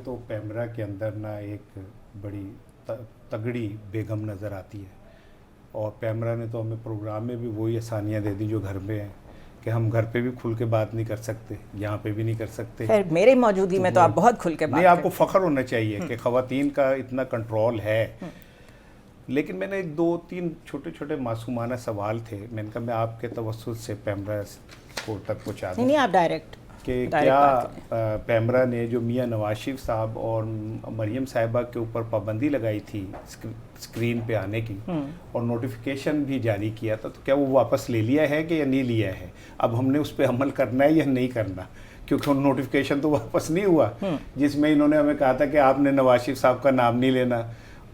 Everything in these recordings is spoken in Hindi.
तो पैमरा के अंदर ना एक बड़ी तगड़ी बेगम नज़र आती है, और पैमरा ने तो हमें प्रोग्राम में भी वही आसानियाँ दे दी जो घर में हैं, कि हम घर पे भी खुल के बात नहीं कर सकते, यहाँ पे भी नहीं कर सकते। फिर मेरे मौजूदगी में तो आप बहुत खुल के बात नहीं, आपको फ़ख्र होना चाहिए कि ख़वातीन का इतना कंट्रोल है। लेकिन मैंने एक 2-3 छोटे छोटे मासूमाना सवाल थे, मैंने कहा मैं आपके तवस्सुल से पैमरा को तक पहुँचा दूँ। नहीं, आप डायरेक्ट कि क्या पैमरा ने जो मियाँ नवाज शरीफ साहब और मरियम साहिबा के ऊपर पाबंदी लगाई थी स्क्रीन पे आने की, और नोटिफिकेशन भी जारी किया था, तो क्या वो वापस ले लिया है कि या नहीं लिया है? अब हमने उस पर अमल करना है या नहीं करना, क्योंकि नोटिफिकेशन तो वापस नहीं हुआ जिसमें इन्होंने हमें कहा था कि आपने नवाज शरीफ साहब का नाम नहीं लेना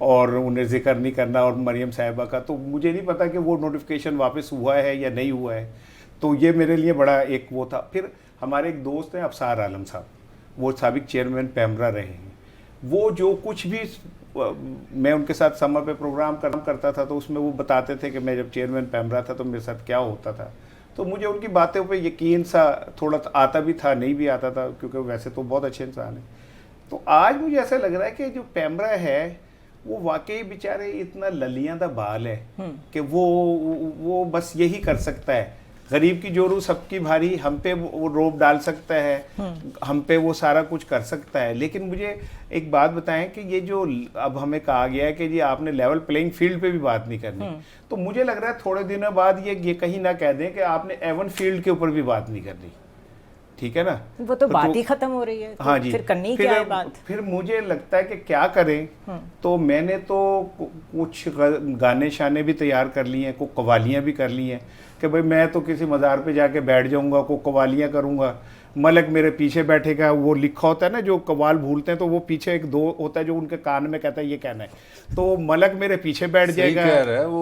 और उन्हें जिक्र नहीं करना, और मरियम साहिबा का। तो मुझे नहीं पता कि वो नोटिफिकेशन वापस हुआ है या नहीं हुआ है। तो ये मेरे लिए बड़ा एक वो था। फिर हमारे एक दोस्त हैं अफसार आलम साहब, वो साबिक चेयरमैन पैमरा रहे हैं। वो जो कुछ भी मैं उनके साथ समर पे प्रोग्राम करता था, तो उसमें वो बताते थे कि मैं जब चेयरमैन पैमरा था तो मेरे साथ क्या होता था। तो मुझे उनकी बातों पे यकीन सा थोड़ा आता भी था, नहीं भी आता था, क्योंकि वैसे तो बहुत अच्छे इंसान हैं। तो आज मुझे ऐसा लग रहा है कि जो पैमरा है वो वाकई बेचारे इतना ललियां दा बाल है कि वो बस यही कर सकता है। गरीब की जोरू सबकी भारी, हम पे वो रोब डाल सकता है, हम पे वो सारा कुछ कर सकता है। लेकिन मुझे एक बात बताएं कि ये जो अब हमें कहा गया है कि जी आपने लेवल प्लेइंग फील्ड पे भी बात नहीं करनी, तो मुझे लग रहा है थोड़े दिनों बाद ये कहीं ना कह दें कि आपने एवन फील्ड के ऊपर भी बात नहीं करनी। ठीक है ना, वो तो बात ही खत्म हो रही है। हाँ जी, फिर करनी क्या है बात? फिर मुझे लगता है कि क्या करें। तो मैंने तो कुछ गाने शाने भी तैयार कर लिए हैं, कुछ कवालियाँ भी कर ली हैं कि भाई मैं तो किसी मज़ार पे जाके बैठ जाऊंगा, को कवालियाँ करूंगा, मलक मेरे पीछे बैठेगा। वो लिखा होता है ना, जो कवाल भूलते हैं तो वो पीछे एक दो होता है जो उनके कान में कहता है ये कहना है, तो मलक मेरे पीछे बैठ जाएगा।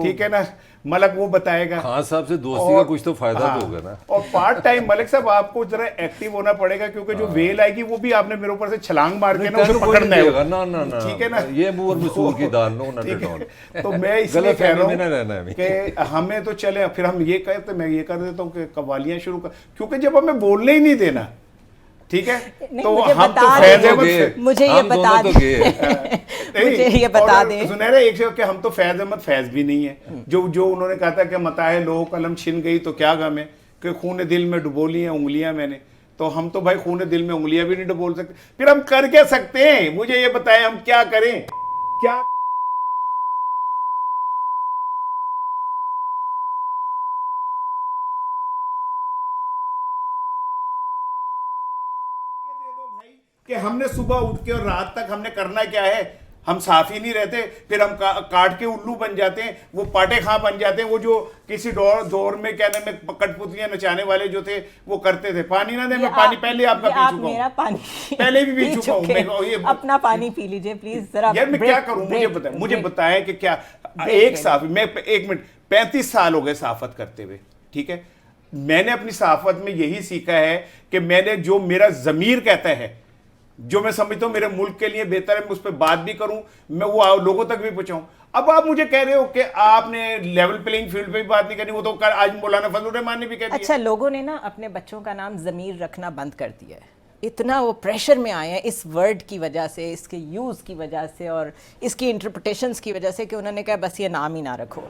ठीक है ना, मलक वो बताएगा। खान साहब से दोस्ती का कुछ तो फायदा तो होगा ना। और पार्ट टाइम मलिक साहब आपको जरा एक्टिव होना पड़ेगा, क्योंकि जो वेल आएगी वो भी आपने मेरे ऊपर से छलांग मार के ना उसे पकड़ना है ना। ठीक है ना, ये मूर मसूर की दाल नो ना डॉन। तो मैं इसलिए कह रहा हूं कि हमें तो चले, फिर हम ये कहते, मैं ये कर देता हूं कि कवालियां शुरू कर, क्योंकि जब हमें बोलने ही नहीं देना, ठीक है, तो हम तो फैज अहमद, मुझे ये बता मुझे ये बता दें सुनहरा एक से कि हम तो फैज अहमद फैज भी नहीं है। जो उन्होंने कहा था कि मताए लो कलम छिन गई तो क्या गम है, कि खून दिल में डुबो ली हैं उंगलियां मैंने। तो हम तो भाई खून दिल में उंगलियां भी नहीं डुबो सकते। फिर हम कर क्या सकते हैं, मुझे ये बताएं, हम क्या करें? क्या कि हमने सुबह उठ के और रात तक हमने करना क्या है? हम साफ ही नहीं रहते, फिर हम काट के उल्लू बन जाते हैं, वो पाटे खां बन जाते हैं। वो जो किसी दौर में कहने में कठपुतलियां नचाने वाले जो थे वो करते थे, पानी ना दे, मैं पानी पहले आपका पी चुका हूं, पहले भी पी चुका हूं, अपना पानी पी लीजिए प्लीज जरा। यार मैं क्या करूं, मुझे बताएं कि क्या एक साफ, मैं 1 मिनट, 35 साल हो गए सहाफत करते हुए। ठीक है, मैंने अपनी सहाफत में यही सीखा है कि मैंने जो मेरा ज़मीर कहता है, जो मैं समझता हूं मेरे मुल्क के लिए बेहतर है, मैं उस पर बात भी करूं, मैं वो लोगों तक भी पहुंचाऊं। अब आप मुझे कह रहे हो कि आपने लेवल प्लेइंग फील्ड पे भी बात नहीं करनी, वो तो आज मौलाना फजलुर रहमान ने भी कह दिया। अच्छा, लोगों ने ना अपने बच्चों का नाम ज़मीर रखना बंद कर दिया है, इतना वो प्रेशर में आए हैं इस वर्ड की वजह से, इसके यूज़ की वजह से और इसकी इंटरप्रिटेशंस की वजह से, कि उन्होंने कहा बस ये नाम ही ना रखो।